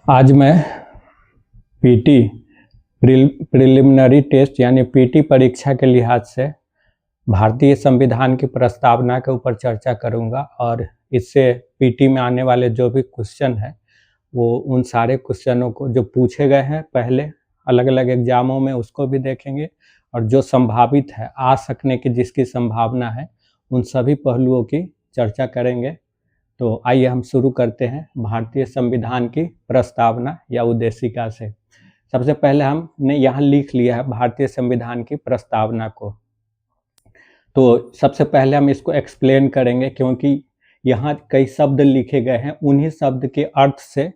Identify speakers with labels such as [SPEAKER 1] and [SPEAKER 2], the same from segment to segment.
[SPEAKER 1] आज मैं PT preliminary test यानी पीटी परीक्षा के लिहाज से भारतीय संविधान की प्रस्तावना के ऊपर चर्चा करूंगा और इससे पीटी में आने वाले जो भी क्वेश्चन है वो उन सारे क्वेश्चनों को जो पूछे गए हैं पहले अलग अलग एग्जामों में उसको भी देखेंगे और जो संभावित है आ सकने की जिसकी संभावना है उन सभी पहलुओं की चर्चा करेंगे। तो आइए हम शुरू करते हैं भारतीय संविधान की प्रस्तावना या उद्देशिका से। सबसे पहले हमने यहाँ लिख लिया है भारतीय संविधान की प्रस्तावना को। तो सबसे पहले हम इसको एक्सप्लेन करेंगे क्योंकि यहाँ कई शब्द लिखे गए हैं, उन्हीं शब्द के अर्थ से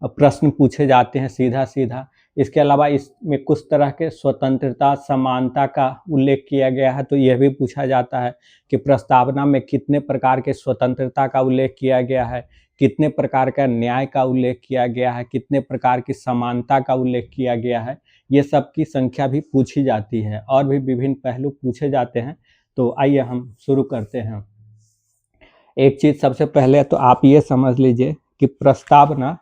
[SPEAKER 1] प्रश्न पूछे जाते हैं सीधा सीधा। इसके अलावा इसमें कुछ तरह के स्वतंत्रता समानता का उल्लेख किया गया है, तो यह भी पूछा जाता है कि प्रस्तावना में कितने प्रकार के स्वतंत्रता का उल्लेख किया गया है, कितने प्रकार का न्याय का उल्लेख किया गया है, कितने प्रकार की समानता का उल्लेख किया गया है। ये सब की संख्या भी पूछी जाती है और भी विभिन्न पहलू पूछे जाते हैं। तो आइए हम शुरू करते हैं। एक चीज सबसे पहले तो आप ये समझ लीजिए कि प्रस्तावना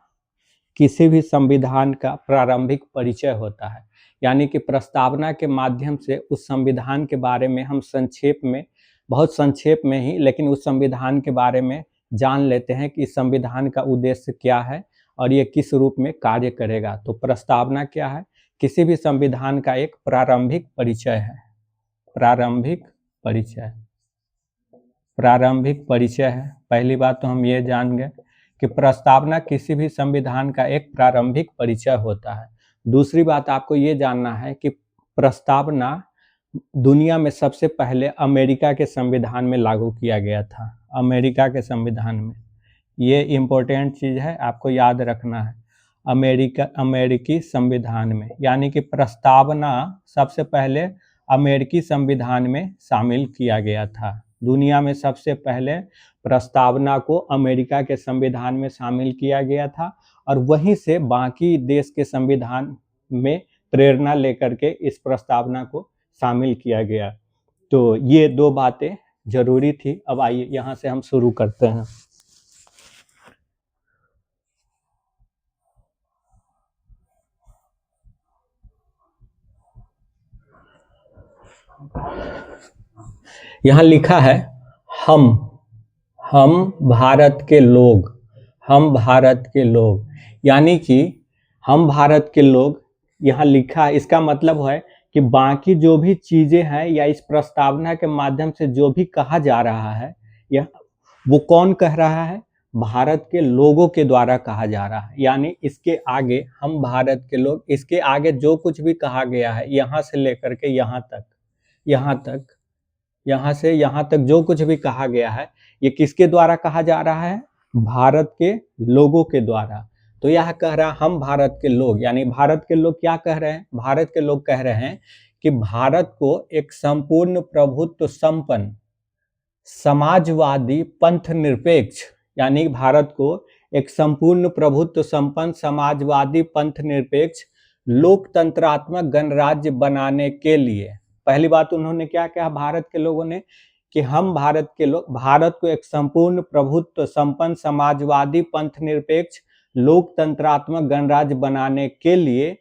[SPEAKER 1] किसी भी संविधान का प्रारंभिक परिचय होता है, यानी कि प्रस्तावना के माध्यम से उस संविधान के बारे में हम संक्षेप में, बहुत संक्षेप में ही, लेकिन उस संविधान के बारे में जान लेते हैं कि संविधान का उद्देश्य क्या है और ये किस रूप में कार्य करेगा। तो प्रस्तावना क्या है? किसी भी संविधान का एक प्रारंभिक परिचय है। प्रारंभिक परिचय, प्रारंभिक परिचय है। पहली बात तो हम ये जान गए कि प्रस्तावना किसी भी संविधान का एक प्रारंभिक परिचय होता है। दूसरी बात आपको ये जानना है कि प्रस्तावना दुनिया में सबसे पहले अमेरिका के संविधान में लागू किया गया था। अमेरिका के संविधान में, ये इम्पोर्टेंट चीज़ है, आपको याद रखना है। अमेरिकी संविधान में, यानी कि प्रस्तावना सबसे पहले अमेरिकी संविधान में शामिल किया गया था। दुनिया में सबसे पहले प्रस्तावना को अमेरिका के संविधान में शामिल किया गया था और वहीं से बाकी देश के संविधान में प्रेरणा लेकर के इस प्रस्तावना को शामिल किया गया। तो ये दो बातें जरूरी थी। अब आइए यहाँ से हम शुरू करते हैं। यहाँ लिखा है हम भारत के लोग, हम भारत के लोग, यानी कि हम भारत के लोग यहाँ लिखा है। इसका मतलब है कि बाकी जो भी चीजें हैं या इस प्रस्तावना के माध्यम से जो भी कहा जा रहा है, यह वो कौन कह रहा है? भारत के लोगों के द्वारा कहा जा रहा है। यानी इसके आगे हम भारत के लोग, इसके आगे जो कुछ भी कहा गया है यहाँ से लेकर के यहाँ तक, यहाँ से यहाँ तक जो कुछ भी कहा गया है, ये किसके द्वारा कहा जा रहा है? भारत के लोगों के द्वारा। तो यह कह रहा हम भारत के लोग, यानी भारत के लोग क्या कह रहे हैं? भारत के लोग कह रहे हैं कि भारत को एक संपूर्ण प्रभुत्व संपन्न समाजवादी पंथ निरपेक्ष, यानी भारत को एक संपूर्ण प्रभुत्व संपन्न समाजवादी पंथ निरपेक्ष लोकतंत्रात्मक गणराज्य बनाने के लिए, पहली बात उन्होंने क्या कहा भारत के लोगों ने, कि हम भारत के लोग भारत को एक संपूर्ण प्रभुत्व संपन्न समाजवादी पंथ निरपेक्ष लोकतंत्रात्मक गणराज्य बनाने के लिए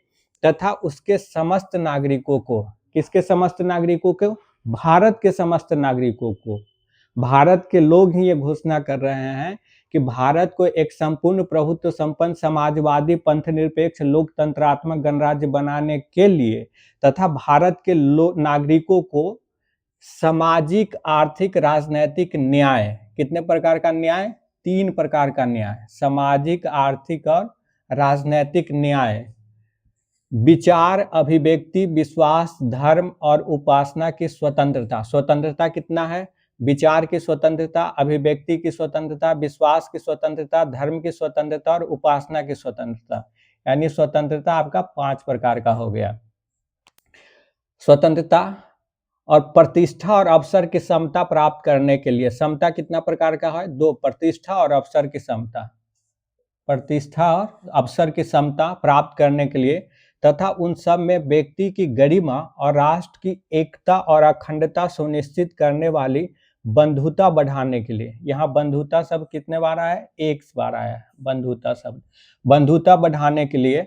[SPEAKER 1] तथा उसके समस्त नागरिकों को, किसके समस्त नागरिकों को? भारत के समस्त नागरिकों को। भारत के लोग ही ये घोषणा कर रहे हैं कि भारत को एक संपूर्ण प्रभुत्व संपन्न समाजवादी पंथ निरपेक्ष लोकतंत्रात्मक गणराज्य बनाने के लिए तथा भारत के नागरिकों को सामाजिक आर्थिक राजनैतिक न्याय, कितने प्रकार का न्याय? 3 प्रकार का न्याय, सामाजिक आर्थिक और राजनैतिक न्याय, विचार अभिव्यक्ति विश्वास धर्म और उपासना की स्वतंत्रता। स्वतंत्रता कितना है? विचार की स्वतंत्रता, अभिव्यक्ति की स्वतंत्रता, विश्वास की स्वतंत्रता, धर्म की स्वतंत्रता और उपासना की स्वतंत्रता। यानी स्वतंत्रता आपका 5 प्रकार का हो गया। स्वतंत्रता और प्रतिष्ठा और अवसर की समता प्राप्त करने के लिए, समता कितना प्रकार का है? 2, प्रतिष्ठा और अवसर की समता, प्रतिष्ठा और अवसर की समता प्राप्त करने के लिए तथा उन सब में व्यक्ति की गरिमा और राष्ट्र की एकता और अखंडता सुनिश्चित करने वाली बंधुता बढ़ाने के लिए, यहाँ बंधुता शब्द कितने बार आया है? एक बार आया है बंधुता शब्द। बंधुता बढ़ाने के लिए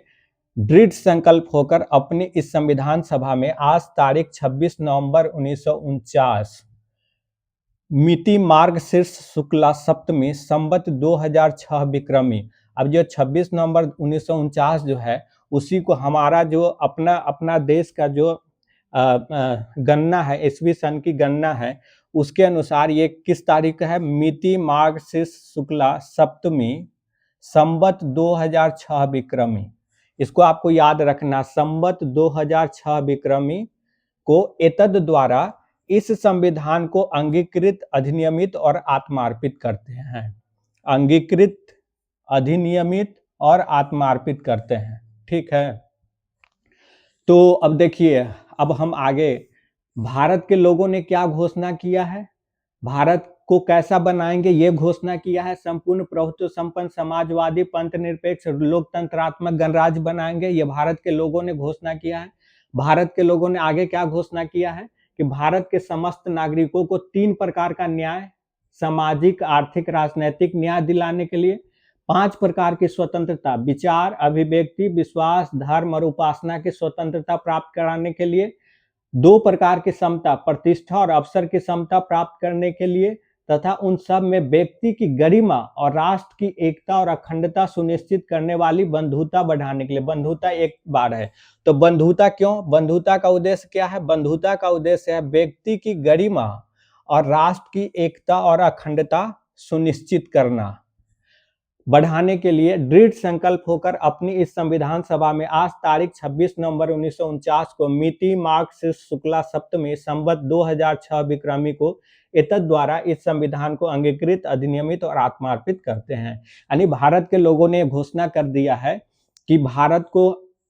[SPEAKER 1] दृढ़ संकल्प होकर अपनी इस संविधान सभा में आज तारीख 26 नवंबर 1949 मिति मार्गशीर्ष शुक्ला सप्तमी संवत 2006 विक्रमी। अब जो 26 नवंबर 1949 जो है उसी को हमारा जो अपना देश का जो गणना है, ईस्वी सन की गणना है, उसके अनुसार ये किस तारीख का है? मिति मार्गशीर्ष शुक्ला सप्तमी संवत 2006 विक्रमी। इसको आपको याद रखना, संवत 2006 विक्रमी को एतद द्वारा इस संविधान को अंगीकृत, अधिनियमित और आत्मार्पित करते हैं। अंगीकृत, अधिनियमित और आत्मार्पित करते हैं। ठीक है, तो अब देखिए, अब हम आगे भारत के लोगों ने क्या घोषणा किया है, भारत को कैसा बनाएंगे ये घोषणा किया है। संपूर्ण प्रभुत्व संपन्न समाजवादी पंथ निरपेक्ष लोकतंत्रात्मक गणराज्य बनाएंगे, ये भारत के लोगों ने घोषणा किया है। भारत के लोगों ने आगे क्या घोषणा किया है कि भारत के समस्त नागरिकों को 3 प्रकार का न्याय, सामाजिक, आर्थिक, राजनैतिक न्याय दिलाने के लिए 5 प्रकार की स्वतंत्रता, विचार, अभिव्यक्ति, विश्वास, धर्म और उपासना की स्वतंत्रता प्राप्त कराने के लिए 2 प्रकार की समता, प्रतिष्ठा और अवसर की समता प्राप्त करने के लिए तथा उन सब में व्यक्ति की गरिमा और राष्ट्र की एकता और अखंडता सुनिश्चित करने वाली बंधुता बढ़ाने के लिए। बंधुता एक बार है, तो बंधुता क्यों? बंधुता का उद्देश्य क्या है? बंधुता का उद्देश्य है व्यक्ति की गरिमा और राष्ट्र की एकता और अखंडता सुनिश्चित करना। बढ़ाने के लिए दृढ़ संकल्प होकर अपनी इस संविधान सभा में आज तारीख 26 नवंबर 1949 को मिति मार्गशीर्ष शुक्ला सप्तमी संवत 2006 विक्रमी को एतद द्वारा इस संविधान को अंगीकृत, अधिनियमित और आत्मार्पित करते हैं। यानी भारत के लोगों ने घोषणा कर दिया है कि भारत को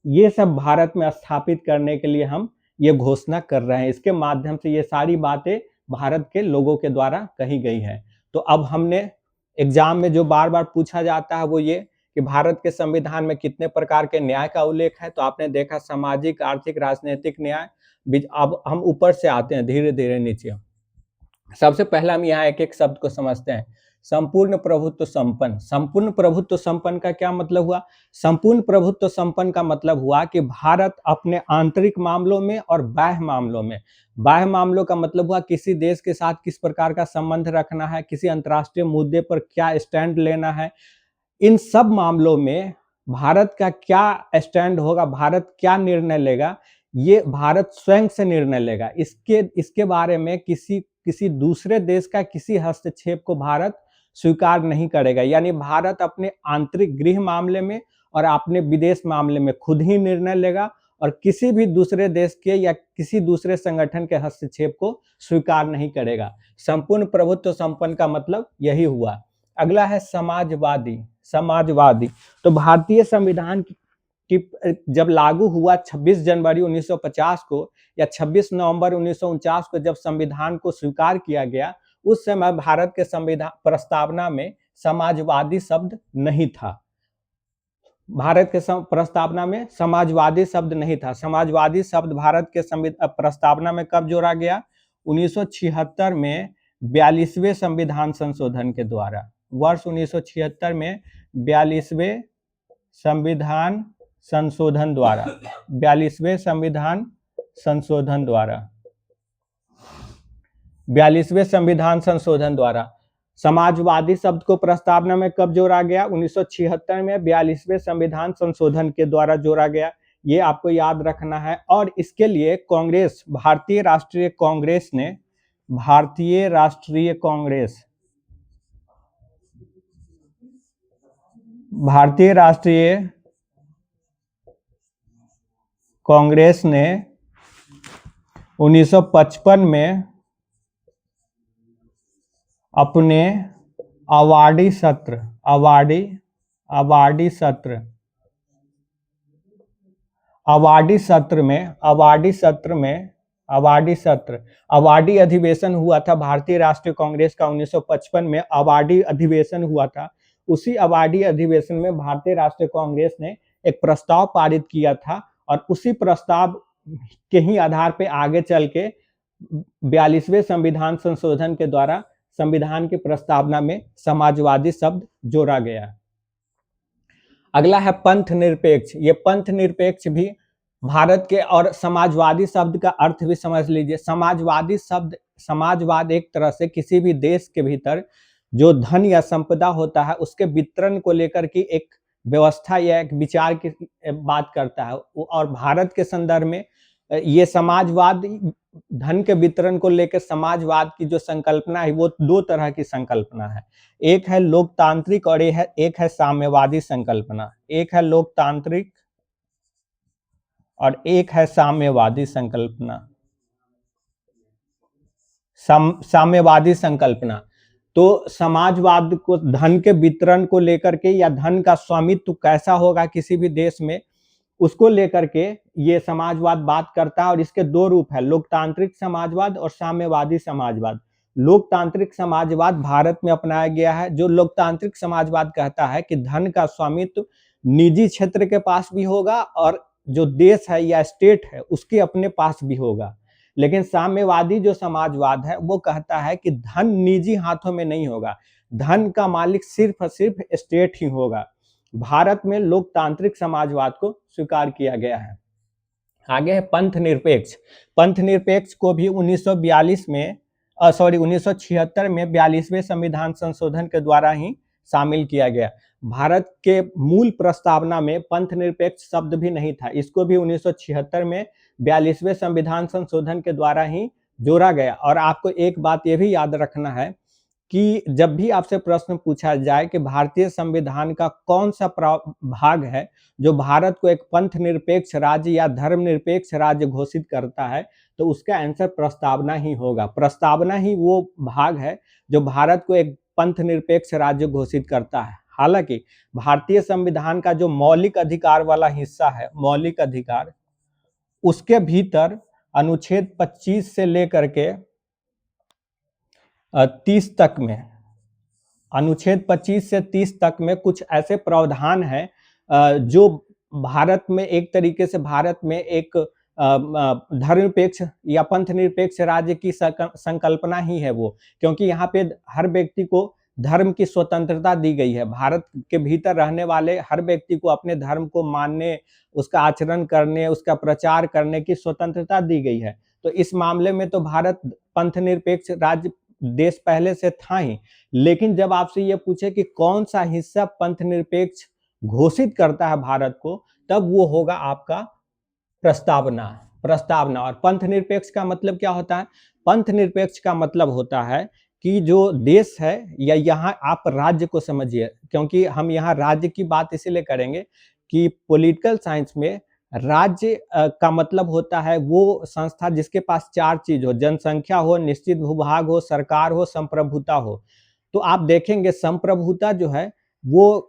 [SPEAKER 1] ये सब भारत में स्थापित करने के लिए हम ये घोषणा कर रहे हैं। इसके माध्यम से ये सारी बातें भारत के लोगों के द्वारा कही गई है। तो अब हमने एग्जाम में जो बार बार पूछा जाता है वो ये कि भारत के संविधान में कितने प्रकार के न्याय का उल्लेख है, तो आपने देखा सामाजिक, आर्थिक, राजनीतिक न्याय। अब हम ऊपर से आते हैं धीरे धीरे नीचे। सबसे पहले हम यहाँ एक एक शब्द को समझते हैं। संपूर्ण प्रभुत्व संपन्न। संपूर्ण प्रभुत्व संपन्न का क्या मतलब हुआ? संपूर्ण प्रभुत्व संपन्न का मतलब हुआ कि भारत अपने आंतरिक मामलों में और बाह्य मामलों में, बाह्य मामलों का मतलब हुआ किसी देश के साथ किस प्रकार का संबंध रखना है, किसी अंतर्राष्ट्रीय मुद्दे पर क्या स्टैंड लेना है, इन सब मामलों में भारत का क्या स्टैंड होगा, भारत क्या निर्णय लेगा, ये भारत स्वयं से निर्णय लेगा। इसके बारे में किसी दूसरे देश का किसी हस्तक्षेप को भारत स्वीकार नहीं करेगा। यानी भारत अपने आंतरिक गृह मामले में और अपने विदेश मामले में खुद ही निर्णय लेगा और किसी भी दूसरे देश के या किसी दूसरे संगठन के हस्तक्षेप को स्वीकार नहीं करेगा। संपूर्ण प्रभुत्व संपन्न का मतलब यही हुआ। अगला है समाजवादी। समाजवादी तो भारतीय संविधान की जब लागू हुआ 26 जनवरी 1950 को या 26 नवंबर 1949 को जब संविधान को स्वीकार किया गया, उस समय भारत के संविधान प्रस्तावना में समाजवादी शब्द नहीं था। भारत के प्रस्तावना में समाजवादी शब्द नहीं था। समाजवादी शब्द भारत के प्रस्तावना में कब जोड़ा गया? 1976 में 42वें संविधान संशोधन के द्वारा। वर्ष 1976 में 42वें संविधान संशोधन द्वारा, 42वें संविधान संशोधन द्वारा, 42वें संविधान संशोधन द्वारा समाजवादी शब्द को प्रस्तावना में कब जोड़ा गया? 1976 में 42वें संविधान संशोधन के द्वारा जोड़ा गया। ये आपको याद रखना है। और इसके लिए कांग्रेस, भारतीय राष्ट्रीय कांग्रेस ने, भारतीय राष्ट्रीय कांग्रेस, भारतीय राष्ट्रीय कांग्रेस ने 1955 में अपने अवार्डी सत्र, अवार्डी अधिवेशन हुआ था। भारतीय राष्ट्रीय कांग्रेस का 1955 में अवार्डी अधिवेशन हुआ था। उसी अवार्डी अधिवेशन में भारतीय राष्ट्रीय कांग्रेस ने एक प्रस्ताव पारित किया था और उसी प्रस्ताव के ही आधार पे आगे चल के 42वें संविधान संशोधन के द्वारा संविधान की प्रस्तावना में समाजवादी शब्द जोड़ा गया। अगला है पंथ निरपेक्ष। ये पंथ निरपेक्ष भी भारत के, और समाजवादी शब्द का अर्थ भी समझ लीजिए। समाजवादी शब्द, समाजवाद एक तरह से किसी भी देश के भीतर जो धन या संपदा होता है उसके वितरण को लेकर की एक व्यवस्था या एक विचार की बात करता है। और भारत के संदर्भ में ये समाजवाद, धन के वितरण को लेकर समाजवाद की जो संकल्पना है वो दो तरह की संकल्पना है। एक है लोकतांत्रिक और एक है साम्यवादी संकल्पना। एक है लोकतांत्रिक और एक है साम्यवादी संकल्पना। साम्यवादी संकल्पना तो समाजवाद को धन के वितरण को लेकर के या धन का स्वामित्व कैसा होगा किसी भी देश में, उसको लेकर के ये समाजवाद बात करता है। और इसके दो रूप है, लोकतांत्रिक समाजवाद और साम्यवादी समाजवाद। लोकतांत्रिक समाजवाद भारत में अपनाया गया है। जो लोकतांत्रिक समाजवाद कहता है कि धन का स्वामित्व निजी क्षेत्र के पास भी होगा और जो देश है या स्टेट है उसके अपने पास भी होगा। लेकिन साम्यवादी जो समाजवाद है वो कहता है कि धन निजी हाथों में नहीं होगा, धन का मालिक सिर्फ और सिर्फ स्टेट ही होगा। भारत में लोकतांत्रिक समाजवाद को स्वीकार किया गया है। आगे है पंथ निरपेक्ष। पंथ निरपेक्ष को भी 1976 में 42वें संविधान संशोधन के द्वारा ही शामिल किया गया। भारत के मूल प्रस्तावना में पंथ निरपेक्ष शब्द भी नहीं था, इसको भी 1976 में 42वें संविधान संशोधन के द्वारा ही जोड़ा गया। और आपको एक बात यह भी याद रखना है कि जब भी आपसे प्रश्न पूछा जाए कि भारतीय संविधान का कौन सा भाग है जो भारत को एक पंथ निरपेक्ष राज्य या धर्मनिरपेक्ष राज्य घोषित करता है, तो उसका आंसर प्रस्तावना ही होगा। प्रस्तावना ही वो भाग है जो भारत को एक पंथ निरपेक्ष राज्य घोषित करता है। हालांकि भारतीय संविधान का जो मौलिक अधिकार वाला हिस्सा है, मौलिक अधिकार, उसके भीतर अनुच्छेद 25 से लेकर के 30 तक में, अनुच्छेद 25 से 30 तक में कुछ ऐसे प्रावधान हैं जो भारत में एक तरीके से भारत में एक धर्मनिरपेक्ष या पंथ निरपेक्ष राज्य की संकल्पना ही है वो, क्योंकि यहाँ पे हर व्यक्ति को धर्म की स्वतंत्रता दी गई है। भारत के भीतर रहने वाले हर व्यक्ति को अपने धर्म को मानने, उसका आचरण करने, उसका प्रचार करने की स्वतंत्रता दी गई है। तो इस मामले में तो भारत पंथ निरपेक्ष राज्य देश पहले से था ही। लेकिन जब आपसे ये पूछे कि कौन सा हिस्सा पंथ निरपेक्ष घोषित करता है भारत को, तब वो होगा आपका प्रस्तावना। प्रस्तावना। और पंथ निरपेक्ष का मतलब क्या होता है? पंथ निरपेक्ष का मतलब होता है कि जो देश है, या यहाँ आप राज्य को समझिए, क्योंकि हम यहाँ राज्य की बात इसीलिए करेंगे कि पॉलिटिकल साइंस में राज्य का मतलब होता है वो संस्था जिसके पास चार चीज हो, जनसंख्या हो, निश्चित भूभाग हो, सरकार हो, संप्रभुता हो। तो आप देखेंगे संप्रभुता जो है वो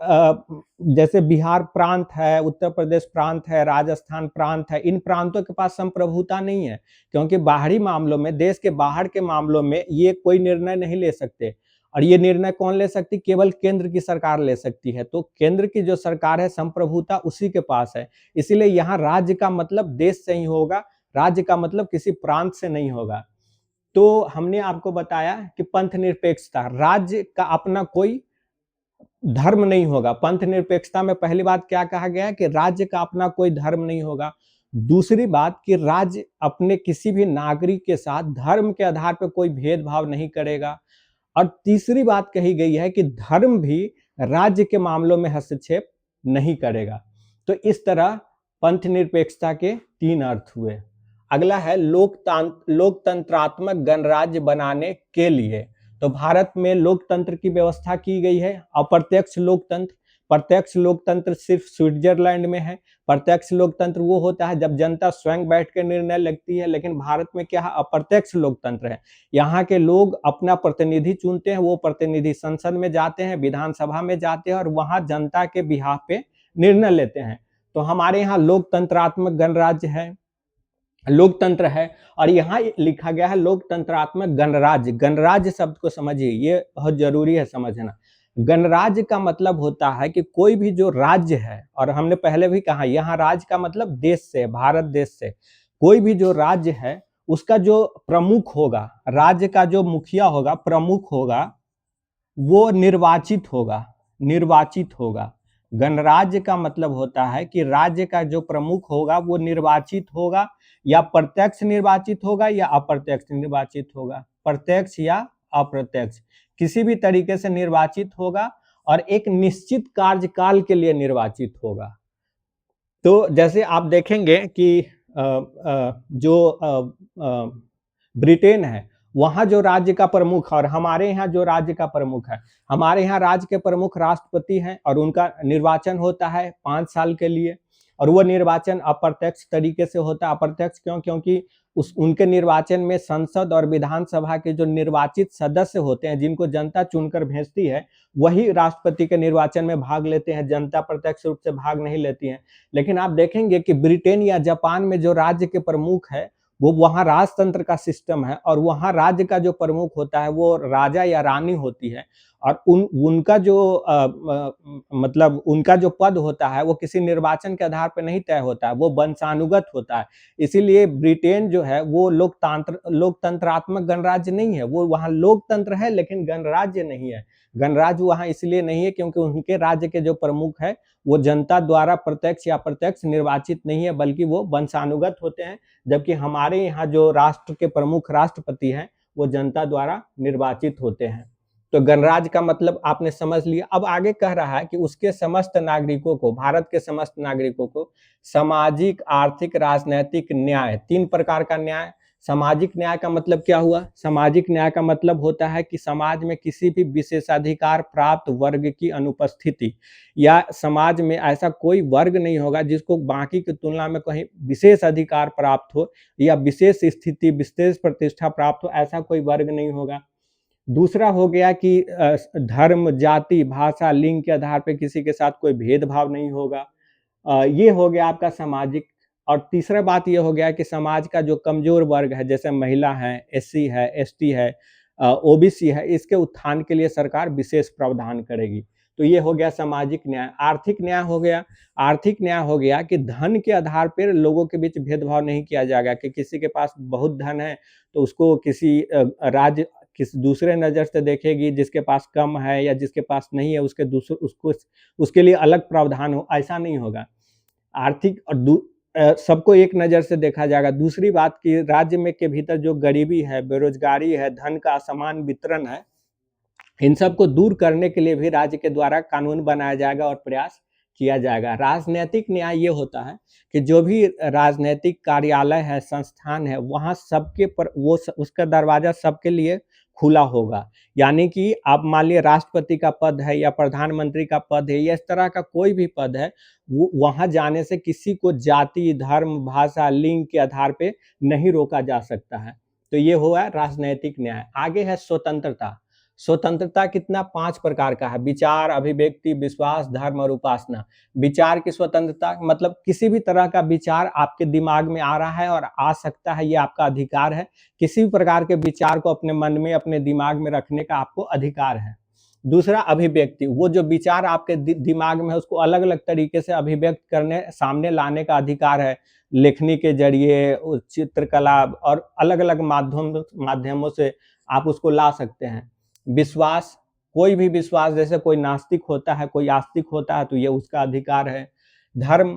[SPEAKER 1] जैसे बिहार प्रांत है, उत्तर प्रदेश प्रांत है, राजस्थान प्रांत है, इन प्रांतों के पास संप्रभुता नहीं है, क्योंकि बाहरी मामलों में, देश के बाहर के मामलों में ये कोई निर्णय नहीं ले सकते। और ये निर्णय कौन ले सकती? केवल केंद्र की सरकार ले सकती है। तो केंद्र की जो सरकार है, संप्रभुता उसी के पास है। इसीलिए यहाँ राज्य का मतलब देश से ही होगा, राज्य का मतलब किसी प्रांत से नहीं होगा। तो हमने आपको बताया कि पंथ निरपेक्षता, राज्य का अपना कोई धर्म नहीं होगा। पंथ निरपेक्षता में पहली बात क्या कहा गया है कि राज्य का अपना कोई धर्म नहीं होगा। दूसरी बात कि राज्य अपने किसी भी नागरिक के साथ धर्म के आधार पर कोई भेदभाव नहीं करेगा। और तीसरी बात कही गई है कि धर्म भी राज्य के मामलों में हस्तक्षेप नहीं करेगा। तो इस तरह पंथ निरपेक्षता के तीन अर्थ हुए। अगला है लोकतंत्रात्मक गणराज्य बनाने के लिए। तो भारत में लोकतंत्र की व्यवस्था की गई है। अप्रत्यक्ष लोकतंत्र, प्रत्यक्ष लोकतंत्र सिर्फ स्विट्जरलैंड में है। प्रत्यक्ष लोकतंत्र वो होता है जब जनता स्वयं बैठ के निर्णय लगती है, लेकिन भारत में क्या है? अप्रत्यक्ष लोकतंत्र है। यहाँ के लोग अपना प्रतिनिधि चुनते हैं, वो प्रतिनिधि संसद में जाते हैं, विधानसभा में जाते हैं और वहां जनता के बिहाफ पे निर्णय लेते हैं। तो हमारे यहाँ लोकतंत्रात्मक गणराज्य है, लोकतंत्र है। और यहाँ लिखा गया है लोकतंत्रात्मक गणराज्य। गणराज्य शब्द को समझिए, ये बहुत जरूरी है समझना। गणराज्य का मतलब होता है कि कोई भी जो राज्य है, और हमने पहले भी कहा यहाँ राज्य का मतलब देश से, भारत देश से, कोई भी जो राज्य है उसका जो प्रमुख होगा, राज्य का जो मुखिया होगा, प्रमुख होगा, वो निर्वाचित होगा, निर्वाचित होगा। गणराज्य का मतलब होता है कि राज्य का जो प्रमुख होगा वो निर्वाचित होगा, या प्रत्यक्ष निर्वाचित होगा या अप्रत्यक्ष निर्वाचित होगा, प्रत्यक्ष या अप्रत्यक्ष, किसी भी तरीके से निर्वाचित होगा और एक निश्चित कार्यकाल के लिए निर्वाचित होगा। तो जैसे आप देखेंगे कि ब्रिटेन है, वहाँ जो राज्य का प्रमुख है और हमारे यहाँ जो राज्य का प्रमुख है, हमारे यहाँ राज्य के प्रमुख राष्ट्रपति हैं और उनका निर्वाचन होता है 5 साल के लिए, और वो निर्वाचन अप्रत्यक्ष तरीके से होता है। अप्रत्यक्ष क्यों? क्योंकि उनके निर्वाचन में संसद और विधानसभा के जो निर्वाचित सदस्य होते हैं, जिनको जनता चुनकर भेजती है, वही राष्ट्रपति के निर्वाचन में भाग लेते हैं, जनता प्रत्यक्ष रूप से भाग नहीं लेती है। लेकिन आप देखेंगे कि ब्रिटेन या जापान में जो राज्य के प्रमुख है, वो वहाँ राजतंत्र का सिस्टम है और वहाँ राज्य का जो प्रमुख होता है वो राजा या रानी होती है, और उनका जो मतलब उनका जो पद होता है वो किसी निर्वाचन के आधार पर नहीं तय होता है, वो वंशानुगत होता है। इसीलिए ब्रिटेन जो है वो लोकतंत्रात्मक गणराज्य नहीं है, वो वहाँ लोकतंत्र है लेकिन गणराज्य नहीं है। गणराज्य वहाँ इसलिए नहीं है क्योंकि उनके राज्य के जो प्रमुख है वो जनता द्वारा प्रत्यक्ष या अप्रत्यक्ष निर्वाचित नहीं है, बल्कि वो वंशानुगत होते हैं। जबकि हमारे यहाँ जो राष्ट्र के प्रमुख राष्ट्रपति हैं वो जनता द्वारा निर्वाचित होते हैं। तो गणराज्य का मतलब आपने समझ लिया। अब आगे कह रहा है कि उसके समस्त नागरिकों को, भारत के समस्त नागरिकों को सामाजिक, आर्थिक, राजनैतिक न्याय, 3 प्रकार का न्याय। सामाजिक न्याय का मतलब क्या हुआ? सामाजिक न्याय का मतलब होता है कि समाज में किसी भी विशेषाधिकार प्राप्त वर्ग की अनुपस्थिति, या समाज में ऐसा कोई वर्ग नहीं होगा जिसको बाकी की तुलना में कहीं विशेष अधिकार प्राप्त हो या विशेष स्थिति, विशेष प्रतिष्ठा प्राप्त हो, ऐसा कोई वर्ग नहीं होगा। दूसरा हो गया कि धर्म, जाति, भाषा, लिंग के आधार पे किसी के साथ कोई भेदभाव नहीं होगा। ये हो गया आपका सामाजिक। और तीसरा बात ये हो गया कि समाज का जो कमजोर वर्ग है, जैसे महिला है, एससी है, एसटी है, ओबीसी है, इसके उत्थान के लिए सरकार विशेष प्रावधान करेगी। तो ये हो गया सामाजिक न्याय। आर्थिक न्याय हो गया, आर्थिक न्याय हो गया कि धन के आधार पर लोगों के बीच भेदभाव नहीं किया जाएगा कि किसी के पास बहुत धन है तो उसको किसी राज्य किसी दूसरे नज़र से देखेगी, जिसके पास कम है या जिसके पास नहीं है उसके लिए अलग प्रावधान हो, ऐसा नहीं होगा। आर्थिक और सबको एक नज़र से देखा जाएगा। दूसरी बात कि राज्य में के भीतर जो गरीबी है, बेरोजगारी है, धन का असमान वितरण है, इन सबको दूर करने के लिए भी राज्य के द्वारा कानून बनाया जाएगा और प्रयास किया जाएगा। राजनीतिक न्याय ये होता है कि जो भी राजनीतिक कार्यालय है, संस्थान है, वहाँ सबके पर उसका दरवाजा सबके लिए खुला होगा। यानी कि आप मान लिया राष्ट्रपति का पद है या प्रधानमंत्री का पद है या इस तरह का कोई भी पद है, वो वहाँ जाने से किसी को जाति, धर्म, भाषा, लिंग के आधार पे नहीं रोका जा सकता है। तो ये हुआ राजनैतिक न्याय। आगे है स्वतंत्रता। स्वतंत्रता कितना? 5 प्रकार का है। विचार, अभिव्यक्ति, विश्वास, धर्म और उपासना। विचार की स्वतंत्रता मतलब किसी भी तरह का विचार आपके दिमाग में आ रहा है और आ सकता है, ये आपका अधिकार है। किसी भी प्रकार के विचार को अपने मन में, अपने दिमाग में रखने का आपको अधिकार है। दूसरा अभिव्यक्ति, वो जो विचार आपके दिमाग में है उसको अलग-अलग तरीके से अभिव्यक्त करने, सामने लाने का अधिकार है। लेखनी के जरिए, चित्रकला और अलग-अलग माध्यमों से आप उसको ला सकते हैं। विश्वास, कोई भी विश्वास, जैसे कोई नास्तिक होता है, कोई आस्तिक होता है, तो ये उसका अधिकार है। धर्म,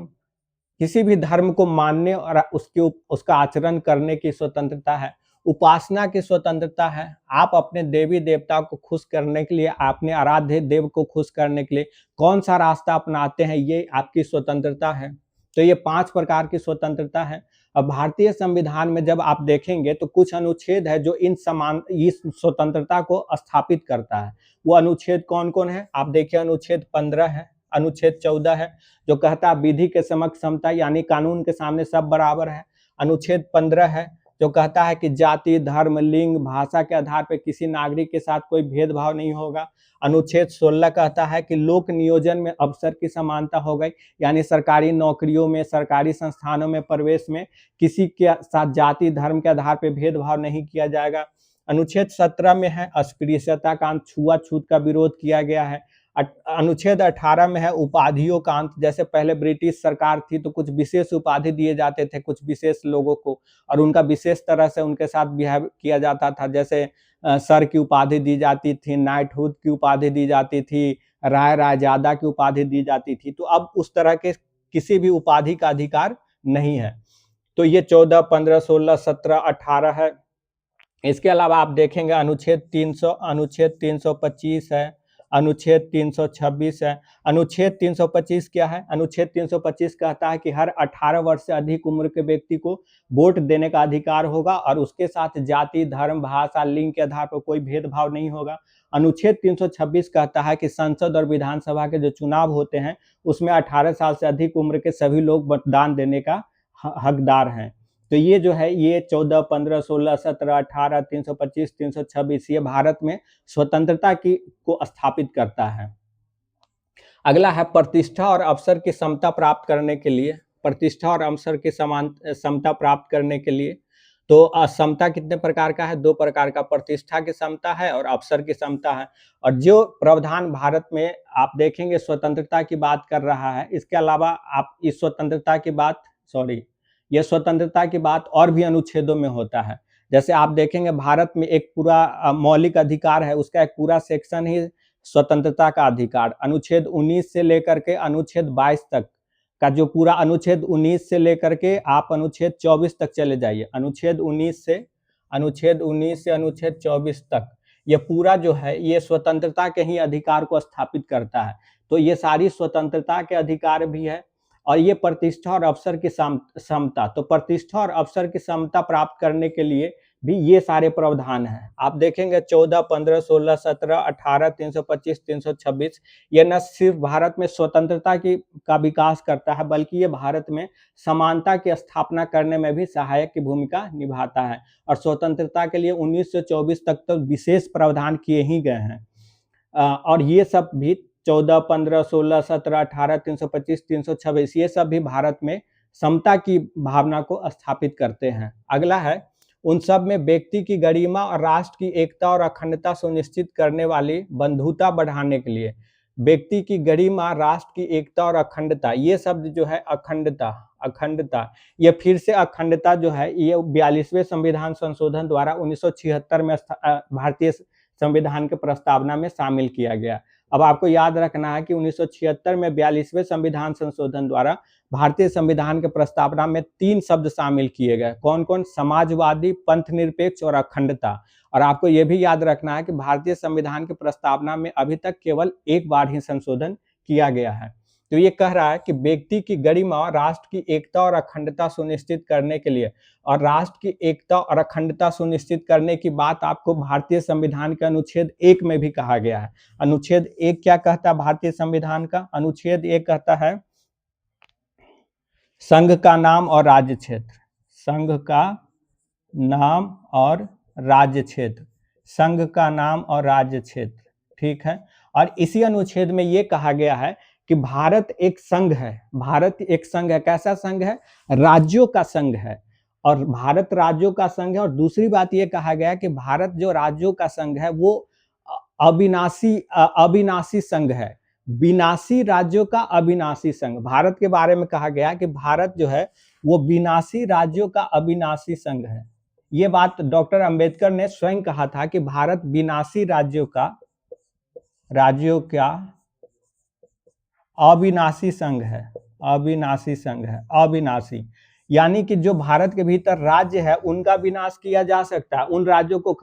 [SPEAKER 1] किसी भी धर्म को मानने और उसका आचरण करने की स्वतंत्रता है। उपासना की स्वतंत्रता है। आप अपने देवी देवता को खुश करने के लिए, अपने आराध्य देव को खुश करने के लिए कौन सा रास्ता अपनाते हैं, ये आपकी स्वतंत्रता है। तो ये 5 प्रकार की स्वतंत्रता है। अब भारतीय संविधान में जब आप देखेंगे तो कुछ अनुच्छेद है जो इस स्वतंत्रता को स्थापित करता है। वो अनुच्छेद कौन-कौन है? आप देखिए, अनुच्छेद 15 है, अनुच्छेद 14 है, जो कहता है विधि के समक्ष समता, यानी कानून के सामने सब बराबर है। अनुच्छेद 15 है जो कहता है कि जाति, धर्म, लिंग, भाषा के आधार पर किसी नागरिक के साथ कोई भेदभाव नहीं होगा। अनुच्छेद 16 कहता है कि लोक नियोजन में अवसर की समानता हो गई, यानी सरकारी नौकरियों में, सरकारी संस्थानों में प्रवेश में किसी के साथ जाति, धर्म के आधार पर भेदभाव नहीं किया जाएगा। अनुच्छेद 17 में है अस्पृश्यता का, छुआछूत का विरोध किया गया है। अनुच्छेद 18 में है उपाधियों का अंत। जैसे पहले ब्रिटिश सरकार थी तो कुछ विशेष उपाधि दिए जाते थे कुछ विशेष लोगों को, और उनका विशेष तरह से उनके साथ बिहेव किया जाता था। जैसे सर की उपाधि दी जाती थी, नाइटहुड की उपाधि दी जाती थी, राय रायजादा की उपाधि दी जाती थी। तो अब उस तरह के किसी भी उपाधि का अधिकार नहीं है। तो ये 14, 15, 16, 17, 18 है। इसके अलावा आप देखेंगे अनुच्छेद 300, अनुच्छेद 325 है, अनुच्छेद 326 है। अनुच्छेद 325 क्या है? अनुच्छेद 325 कहता है कि हर 18 वर्ष से अधिक उम्र के व्यक्ति को वोट देने का अधिकार होगा और उसके साथ जाति, धर्म, भाषा, लिंग के आधार पर कोई भेदभाव नहीं होगा। अनुच्छेद 326 कहता है कि संसद और विधानसभा के जो चुनाव होते हैं उसमें 18 साल से अधिक उम्र के सभी लोग मतदान देने का हकदार हैं। तो ये जो है ये 14, 15, 16, 17, 18, 325, 326 ये भारत में स्वतंत्रता की को स्थापित करता है। अगला है प्रतिष्ठा और अवसर की समता प्राप्त करने के लिए, प्रतिष्ठा और अवसर की समान समता प्राप्त करने के लिए तो समता कितने प्रकार का है? 2 प्रकार का, प्रतिष्ठा की समता है और अवसर की समता है। और जो प्रावधान भारत में आप देखेंगे स्वतंत्रता की बात कर रहा है, इसके अलावा आप इस स्वतंत्रता की बात यह स्वतंत्रता की बात और भी अनुच्छेदों में होता है। जैसे आप देखेंगे भारत में एक पूरा मौलिक अधिकार है, उसका एक पूरा सेक्शन ही स्वतंत्रता का अधिकार। अनुच्छेद 19 से लेकर के अनुच्छेद 22 तक का जो पूरा अनुच्छेद 19 से लेकर के आप अनुच्छेद 24 तक चले जाइए। अनुच्छेद 19 से अनुच्छेद 24 तक ये पूरा जो है ये स्वतंत्रता के ही अधिकार को स्थापित करता है। तो ये सारी स्वतंत्रता के अधिकार भी है। और ये प्रतिष्ठा और अवसर की समता, तो प्रतिष्ठा और अवसर की समता प्राप्त करने के लिए भी ये सारे प्रावधान हैं। आप देखेंगे 14, 15, 16, 17, 18, 325, 326 ये न सिर्फ भारत में स्वतंत्रता का विकास करता है बल्कि ये भारत में समानता की स्थापना करने में भी सहायक की भूमिका निभाता है। और स्वतंत्रता के लिए 1924 तक तो विशेष प्रावधान किए ही गए हैं। और ये सब भी 14, 15, 16, 17, 18, 325, 326 ये सब भी भारत में समता की भावना को स्थापित करते हैं। अगला है उन सब में व्यक्ति की गरिमा और राष्ट्र की एकता और अखंडता सुनिश्चित करने वाली बंधुता बढ़ाने के लिए, व्यक्ति की गरिमा, राष्ट्र की एकता और अखंडता, ये शब्द जो है अखंडता ये फिर से अखंडता जो है ये 42वें संविधान संशोधन द्वारा 1976 में भारतीय संविधान के प्रस्तावना में शामिल किया गया। अब आपको याद रखना है कि 1976 में 42वें संविधान संशोधन द्वारा भारतीय संविधान के प्रस्तावना में 3 शब्द शामिल किए गए। कौन कौन? समाजवादी, पंथ निरपेक्ष और अखंडता। और आपको यह भी याद रखना है कि भारतीय संविधान के प्रस्तावना में अभी तक केवल एक बार ही संशोधन किया गया है। तो ये कह रहा है कि व्यक्ति की गरिमा, राष्ट्र की एकता और अखंडता सुनिश्चित करने के लिए, और राष्ट्र की एकता और अखंडता सुनिश्चित करने की बात आपको भारतीय संविधान के अनुच्छेद 1 में भी कहा गया है। अनुच्छेद 1 क्या कहता है भारतीय संविधान का? अनुच्छेद 1 कहता है संघ का नाम और राज्य क्षेत्र, संघ का नाम और राज्य क्षेत्र, संघ का नाम और राज्य क्षेत्र, ठीक है। और इसी अनुच्छेद में ये कहा गया है कि भारत एक संघ है, भारत एक संघ है। कैसा संघ है? राज्यों का संघ है। और भारत राज्यों का संघ है। और दूसरी बात ये कहा गया है कि भारत जो राज्यों का संघ है वो अविनाशी संघ है, विनाशी राज्यों का अविनाशी संघ। भारत के बारे में कहा गया कि भारत जो है वो विनाशी राज्यों का अविनाशी संघ है। ये बात डॉक्टर अंबेडकर ने स्वयं कहा था कि भारत विनाशी राज्यों का अविनाशी संघ है, अविनाशी संघ है, अविनाशी। यानी कि जो भारत के भीतर राज्य है उनका विनाश किया जा सकता है, उन राज्यों को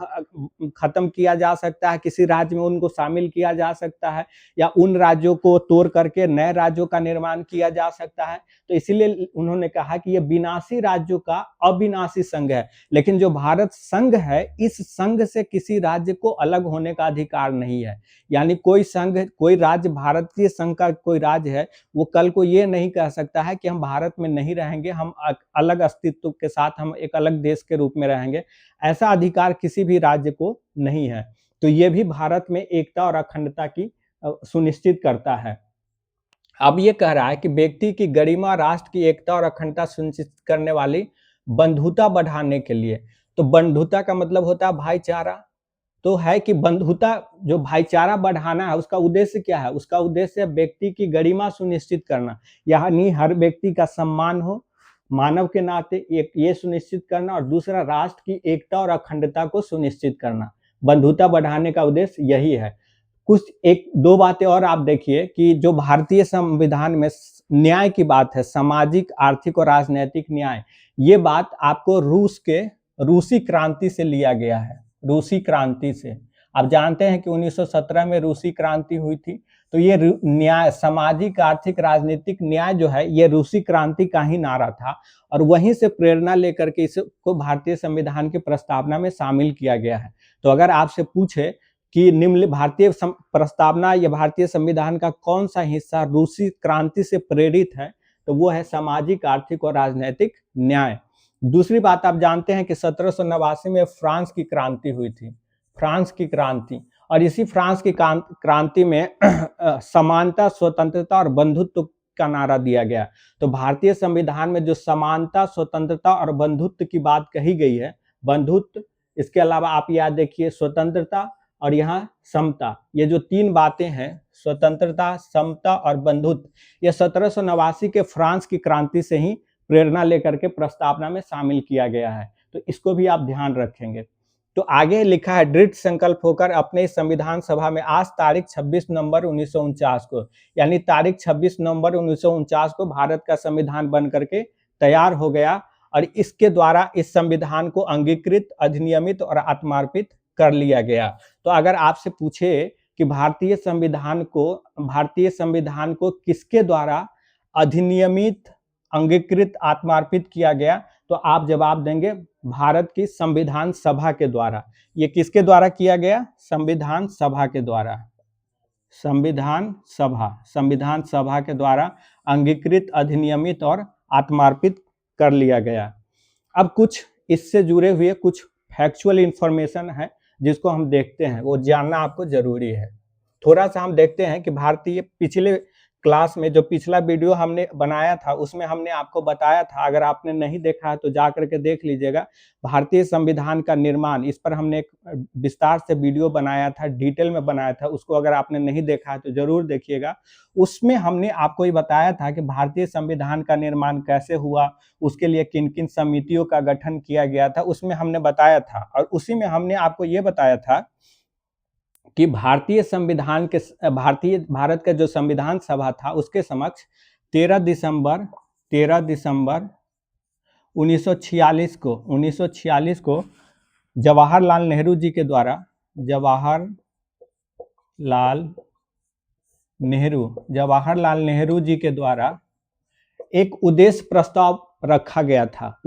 [SPEAKER 1] खत्म किया जा सकता है, किसी राज्य में उनको शामिल किया जा सकता है, या उन राज्यों को तोड़ करके नए राज्यों का निर्माण किया जा सकता है। तो इसीलिए उन्होंने कहा कि ये विनाशी राज्यों का अविनाशी संघ है। लेकिन जो भारत संघ है, इस संघ से किसी राज्य को अलग होने का अधिकार नहीं है। यानी कोई संघ, कोई राज्य, भारतीय संघ का कोई राज्य है, वो कल को ये नहीं कह सकता है कि हम भारत में नहीं रहेंगे, हम अलग अस्तित्व के साथ हम एक अलग देश के रूप में रहेंगे। ऐसा अधिकार किसी भी राज्य को नहीं है। तो ये भी भारत में एकता और अखंडता की सुनिश्चित करता है। अब ये कह रहा है कि व्यक्ति की गरिमा, राष्ट्र की एकता और अखंडता सुनिश्चित करने वाली बंधुता बढ़ाने के लिए। तो बंधुता का मतलब होता है भाईचारा। तो है कि बंधुता जो भाईचारा बढ़ाना है उसका उद्देश्य क्या है? उसका उद्देश्य व्यक्ति की गरिमा सुनिश्चित करना, यानी हर व्यक्ति का सम्मान हो मानव के नाते, एक ये सुनिश्चित करना, और दूसरा राष्ट्र की एकता और अखंडता को सुनिश्चित करना। बंधुता बढ़ाने का उद्देश्य यही है। कुछ एक दो बातें और आप देखिए कि जो भारतीय संविधान में न्याय की बात है, सामाजिक, आर्थिक और राजनैतिक न्याय, ये बात आपको रूसी क्रांति से लिया गया है। रूसी क्रांति से आप जानते हैं कि 1917 में रूसी क्रांति हुई थी, तो ये न्याय, सामाजिक, आर्थिक, राजनीतिक न्याय जो है ये रूसी क्रांति का ही नारा था, और वहीं से प्रेरणा लेकर के इसको भारतीय संविधान की प्रस्तावना में शामिल किया गया है। तो अगर आपसे पूछे कि निम्न भारतीय प्रस्तावना या भारतीय संविधान का कौन सा हिस्सा रूसी क्रांति से प्रेरित है, तो वो है सामाजिक, आर्थिक और राजनैतिक न्याय। दूसरी बात आप जानते हैं कि 1789 में फ्रांस की क्रांति हुई थी, फ्रांस की क्रांति, और इसी फ्रांस की क्रांति में समानता, स्वतंत्रता और बंधुत्व का नारा दिया गया। तो भारतीय संविधान में जो समानता, स्वतंत्रता और बंधुत्व की बात कही गई है, बंधुत्व, इसके अलावा आप याद देखिए स्वतंत्रता और यहाँ समता, ये जो तीन बातें हैं, स्वतंत्रता, समता और बंधुत्व, ये 1789 के फ्रांस की क्रांति से ही प्रेरणा लेकर के प्रस्तावना में शामिल किया गया है। तो इसको भी आप ध्यान रखेंगे। तो आगे लिखा है, दृढ़ संकल्प होकर अपने संविधान सभा में आज तारीख 26 नवंबर 1949 को, यानी तारीख 26 नवंबर 1949 को भारत का संविधान बन करके तैयार हो गया, और इसके द्वारा इस संविधान को अंगीकृत, अधिनियमित और आत्मार्पित कर लिया गया। तो अगर आपसे पूछे कि भारतीय संविधान को किसके द्वारा अधिनियमित, अंगीकृत, आत्मार्पित किया गया, तो आप जवाब देंगे भारत की संविधान सभा के द्वारा। ये किसके द्वारा किया गया? संविधान सभा के द्वारा। संविधान सभा के द्वारा अंगीकृत, अधिनियमित और आत्मार्पित कर लिया गया। अब कुछ इससे जुड़े हुए कुछ फैक्चुअल इंफॉर्मेशन है जिसको हम देखते हैं, वो जानना आपको जरूरी है। थोड़ा सा हम देखते हैं कि भारतीय, पिछले क्लास में जो पिछला वीडियो हमने बनाया था उसमें हमने आपको बताया था, अगर आपने नहीं देखा है तो जा करके देख लीजिएगा, भारतीय संविधान का निर्माण, इस पर हमने एक विस्तार से वीडियो बनाया था, डिटेल में बनाया था, उसको अगर आपने नहीं देखा है तो जरूर देखिएगा। उसमें हमने आपको ये बताया था कि भारतीय संविधान का निर्माण कैसे हुआ, उसके लिए किन किन समितियों का गठन किया गया था, उसमें हमने बताया था। और उसी में हमने आपको ये बताया था कि भारत का जो संविधान सभा था उसके समक्ष 13 दिसंबर 1946 को जवाहरलाल नेहरू जी के द्वारा, जवाहरलाल नेहरू जी के द्वारा एक उद्देश्य प्रस्ताव रखा गया था।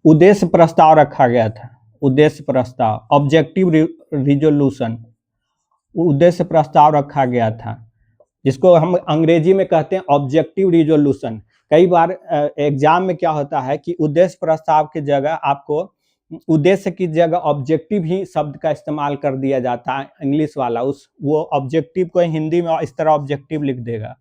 [SPEAKER 1] उद्देश्य प्रस्ताव रखा गया था। उद्देश्य प्रस्ताव, ऑब्जेक्टिव रिजोल्यूशन, उद्देश्य प्रस्ताव रखा गया था, जिसको हम अंग्रेजी में कहते हैं ऑब्जेक्टिव रिजोल्यूशन। कई बार एग्जाम में क्या होता है कि उद्देश्य प्रस्ताव की जगह आपको उद्देश्य की जगह ऑब्जेक्टिव ही शब्द का इस्तेमाल कर दिया जाता है, इंग्लिश वाला वो ऑब्जेक्टिव को हिंदी में इस तरह ऑब्जेक्टिव लिख देगा,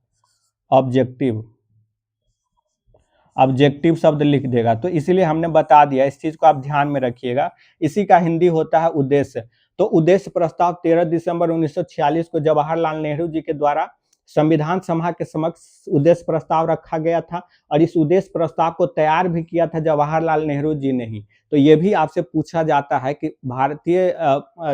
[SPEAKER 1] ऑब्जेक्टिव शब्द लिख देगा। तो इसीलिए हमने बता दिया, इस चीज को आप ध्यान में रखिएगा, इसी का हिंदी होता है उद्देश्य। तो उद्देश्य प्रस्ताव 13 दिसंबर 1946 को जवाहरलाल नेहरू जी के द्वारा संविधान सभा के समक्ष उद्देश्य प्रस्ताव रखा गया था, और इस उद्देश्य प्रस्ताव को तैयार भी किया था जवाहरलाल नेहरू जी ने ही। तो ये भी आपसे पूछा जाता है कि भारतीय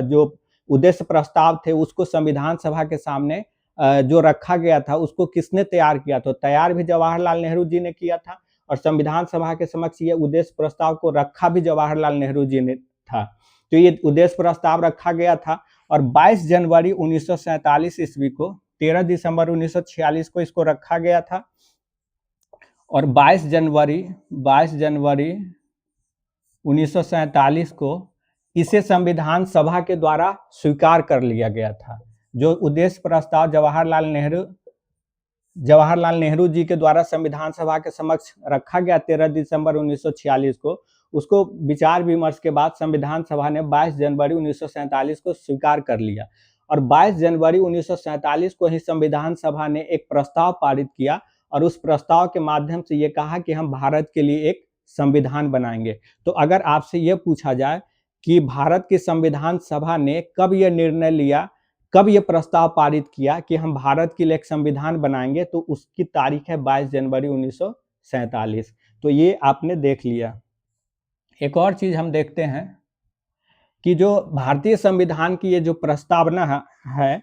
[SPEAKER 1] जो उद्देश्य प्रस्ताव थे उसको संविधान सभा के सामने जो रखा गया था उसको किसने तैयार किया? तो तैयार भी जवाहरलाल नेहरू जी ने किया था, और संविधान सभा के समक्ष ये उद्देश्य प्रस्ताव को रखा भी जवाहरलाल नेहरू जी ने था। तो ये उद्देश्य प्रस्ताव रखा गया था, और 22 जनवरी 1947 ईस्वी को, 13 दिसंबर 1946 को इसको रखा गया था, और 22 जनवरी 1947 को इसे संविधान सभा के द्वारा स्वीकार कर लिया गया था। जो उद्देश्य प्रस्ताव जवाहरलाल नेहरू जी के द्वारा संविधान सभा के समक्ष रखा गया 13 दिसंबर 1946 को, उसको विचार विमर्श के बाद संविधान सभा ने 22 जनवरी 1947 को स्वीकार कर लिया, और 22 जनवरी 1947 को ही संविधान सभा ने एक प्रस्ताव पारित किया, और उस प्रस्ताव के माध्यम से ये कहा कि हम भारत के लिए एक संविधान बनाएंगे। तो अगर आपसे यह पूछा जाए कि भारत की संविधान सभा ने कब यह निर्णय लिया, कब यह प्रस्ताव पारित किया कि हम भारत के लिए एक संविधान बनाएंगे, तो उसकी तारीख है 22 जनवरी 1947। तो ये आपने देख लिया। एक और चीज हम देखते हैं कि जो भारतीय संविधान की ये जो प्रस्तावना है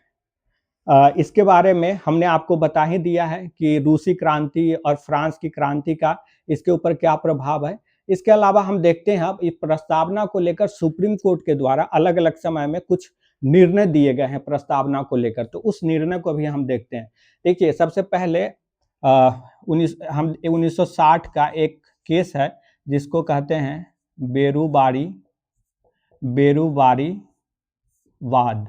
[SPEAKER 1] इसके बारे में हमने आपको बता ही दिया है कि रूसी क्रांति और फ्रांस की क्रांति का इसके ऊपर क्या प्रभाव है। इसके अलावा हम देखते हैं अब इस प्रस्तावना को लेकर सुप्रीम कोर्ट के द्वारा अलग अलग समय में कुछ निर्णय दिए गए हैं प्रस्तावना को लेकर, तो उस निर्णय को भी हम देखते हैं। देखिए, सबसे पहले 1960 का एक केस है जिसको कहते हैं बेरुबारी वाद।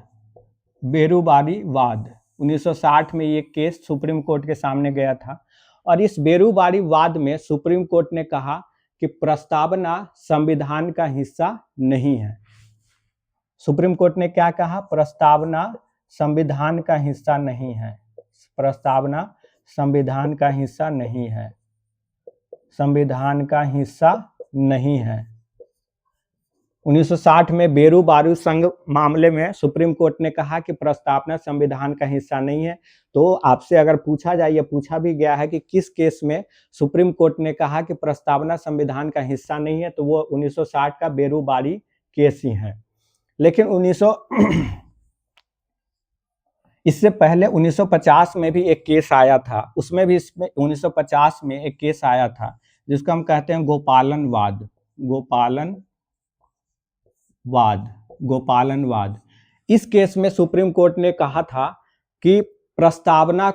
[SPEAKER 1] 1960 में ये केस सुप्रीम कोर्ट के सामने गया था और इस बेरुबारी वाद में सुप्रीम कोर्ट ने कहा कि प्रस्तावना संविधान का हिस्सा नहीं है। सुप्रीम कोर्ट ने क्या कहा? प्रस्तावना संविधान का हिस्सा नहीं है। प्रस्तावना संविधान का हिस्सा नहीं है। संविधान का हिस्सा नहीं है। 1960 में बेरुबारी संघ मामले में सुप्रीम कोर्ट ने कहा कि प्रस्तावना संविधान का हिस्सा नहीं है। तो आपसे अगर पूछा जाए, यह पूछा भी गया है कि किस केस में सुप्रीम कोर्ट ने कहा कि प्रस्तावना संविधान का हिस्सा नहीं है, तो वो 1960 का बेरुबारी केस ही है। लेकिन इससे पहले 1950 में भी एक केस आया था। उसमें भी इसमें 1950 में एक केस आया था जिसको हम कहते हैं गोपालन वाद। इस केस में सुप्रीम कोर्ट ने कहा था कि प्रस्तावना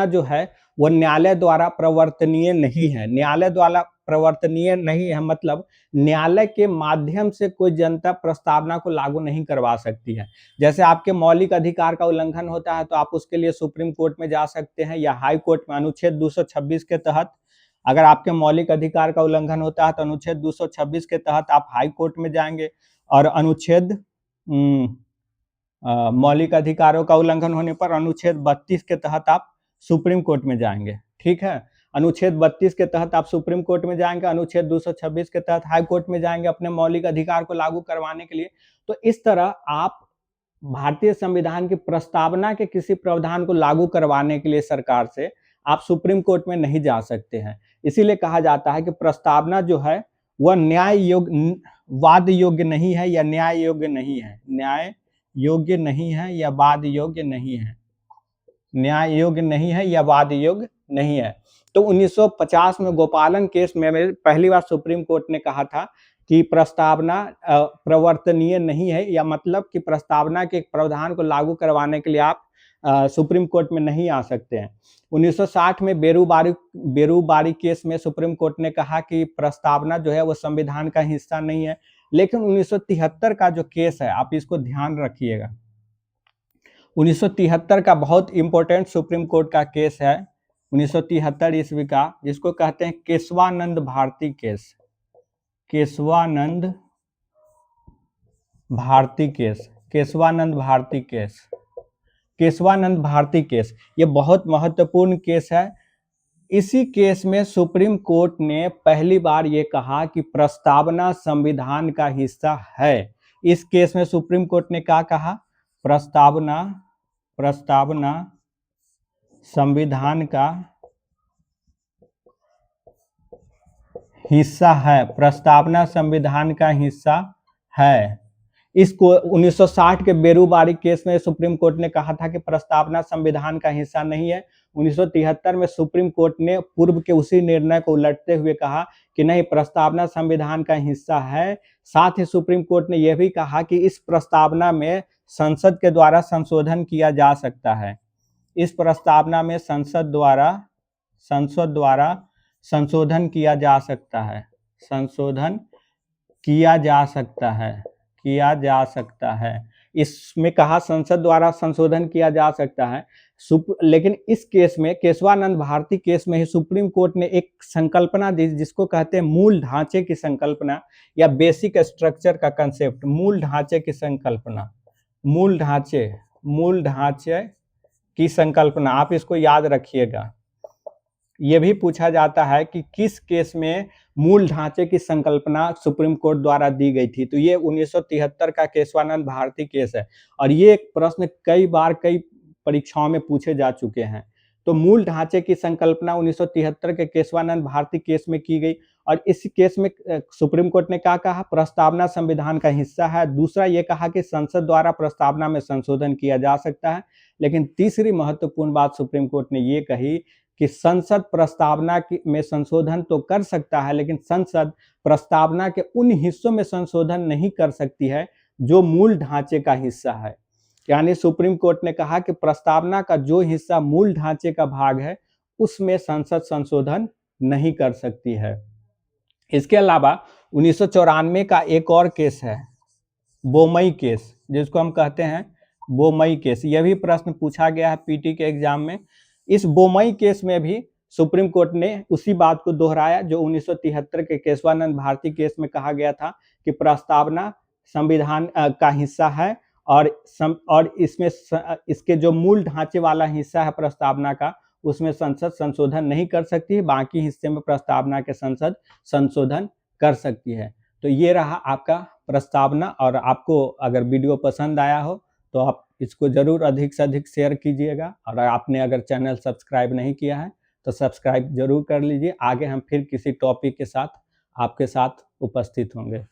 [SPEAKER 1] जो है वो न्यायालय द्वारा प्रवर्तनीय नहीं है। न्यायालय द्वारा प्रवर्तनीय नहीं है मतलब न्यायालय के माध्यम से कोई जनता प्रस्तावना को लागू नहीं करवा सकती है। जैसे आपके मौलिक अधिकार का उल्लंघन होता है तो आप उसके लिए सुप्रीम कोर्ट में जा सकते हैं या हाई कोर्ट में। अनुच्छेद 226 के तहत अगर आपके मौलिक अधिकार का उल्लंघन होता है तो अनुच्छेद 226 के तहत आप हाई कोर्ट में जाएंगे और अनुच्छेद मौलिक अधिकारों का उल्लंघन होने पर अनुच्छेद 32 के तहत आप सुप्रीम कोर्ट में जाएंगे। ठीक है, अनुच्छेद 32 के तहत आप सुप्रीम कोर्ट में जाएंगे, अनुच्छेद 226 के तहत हाई कोर्ट में जाएंगे अपने मौलिक अधिकार को लागू करवाने के लिए। तो इस तरह आप भारतीय संविधान की प्रस्तावना के किसी प्रावधान को लागू करवाने के लिए सरकार से आप सुप्रीम कोर्ट में नहीं जा सकते हैं। इसीलिए कहा जाता है कि प्रस्तावना जो है वह वाद योग्य नहीं है या न्याय योग्य नहीं है। न्याय योग्य नहीं है या वाद योग्य नहीं है। न्याय योग्य नहीं है या वाद योग्य नहीं है। तो 1950 में गोपालन केस में पहली बार सुप्रीम कोर्ट ने कहा था कि प्रस्तावना प्रवर्तनीय नहीं है, या मतलब कि प्रस्तावना के एक प्रावधान को लागू करवाने के लिए आप सुप्रीम कोर्ट में नहीं आ सकते हैं। 1960 में बेरुबारी केस में सुप्रीम कोर्ट ने कहा कि प्रस्तावना जो है वो संविधान का हिस्सा नहीं है। लेकिन 1973 का जो केस है आप इसको ध्यान रखिएगा। 1973 का बहुत इंपॉर्टेंट सुप्रीम कोर्ट का केस है 1973 ईस्वी का, जिसको कहते हैं केशवानंद भारती केस। केशवानंद भारती केस ये बहुत महत्वपूर्ण केस है। इसी केस में सुप्रीम कोर्ट ने पहली बार ये कहा कि प्रस्तावना संविधान का हिस्सा है। इस केस में सुप्रीम कोर्ट ने क्या कहा? प्रस्तावना संविधान का हिस्सा है। प्रस्तावना संविधान का हिस्सा है। इसको 1960 के बेरुबारी केस में सुप्रीम कोर्ट ने कहा था कि प्रस्तावना संविधान का हिस्सा नहीं है। 1973 में सुप्रीम कोर्ट ने पूर्व के उसी निर्णय को उलटते हुए कहा कि नहीं, प्रस्तावना संविधान का हिस्सा है। साथ ही सुप्रीम कोर्ट ने यह भी कहा कि इस प्रस्तावना में संसद के द्वारा संशोधन किया जा सकता है। इस प्रस्तावना में संसद द्वारा संशोधन किया जा सकता है। संशोधन किया जा सकता है। इसमें कहा संसद द्वारा संशोधन किया जा सकता है। लेकिन इस केस में, केशवानंद भारती केस में ही सुप्रीम कोर्ट ने एक संकल्पना दी जिसको कहते हैं मूल ढांचे की संकल्पना या बेसिक स्ट्रक्चर का कंसेप्ट। मूल ढांचे की संकल्पना, मूल ढांचे की संकल्पना, आप इसको याद रखिएगा। ये भी पूछा जाता है कि किस केस में मूल ढांचे की संकल्पना सुप्रीम कोर्ट द्वारा दी गई थी। तो ये 1973 का केशवानंद भारती केस है और ये एक प्रश्न कई बार कई परीक्षाओं में पूछे जा चुके हैं। तो मूल ढांचे की संकल्पना 1973 के केशवानंद भारती केस में की गई और इस केस में सुप्रीम कोर्ट ने क्या कहा, प्रस्तावना संविधान का हिस्सा है। दूसरा ये कहा कि संसद द्वारा प्रस्तावना में संशोधन किया जा सकता है। लेकिन तीसरी महत्वपूर्ण बात सुप्रीम कोर्ट ने ये कही कि संसद प्रस्तावना में संशोधन तो कर सकता है, लेकिन संसद प्रस्तावना के उन हिस्सों में संशोधन नहीं कर सकती है जो मूल ढांचे का हिस्सा है। यानी सुप्रीम कोर्ट ने कहा कि प्रस्तावना का जो हिस्सा मूल ढांचे का भाग है उसमें संसद संशोधन नहीं कर सकती है। इसके अलावा 1994 का एक और केस है, बोमई केस, जिसको हम कहते हैं बोमई केस। यह भी प्रश्न पूछा गया है पीटी के एग्जाम में। इस बोमई केस में भी सुप्रीम कोर्ट ने उसी बात को दोहराया जो 1973 के केशवानंद भारती केस में कहा गया था कि प्रस्तावना संविधान का हिस्सा है और इसमें इसके जो मूल ढांचे वाला हिस्सा है प्रस्तावना का, उसमें संसद संशोधन नहीं कर सकती, बाकी हिस्से में प्रस्तावना के संसद संशोधन कर सकती है। तो ये रहा आपका प्रस्तावना। और आपको अगर वीडियो पसंद आया हो तो आप इसको ज़रूर अधिक से अधिक शेयर कीजिएगा और आपने अगर चैनल सब्सक्राइब नहीं किया है तो सब्सक्राइब जरूर कर लीजिए। आगे हम फिर किसी टॉपिक के साथ आपके साथ उपस्थित होंगे।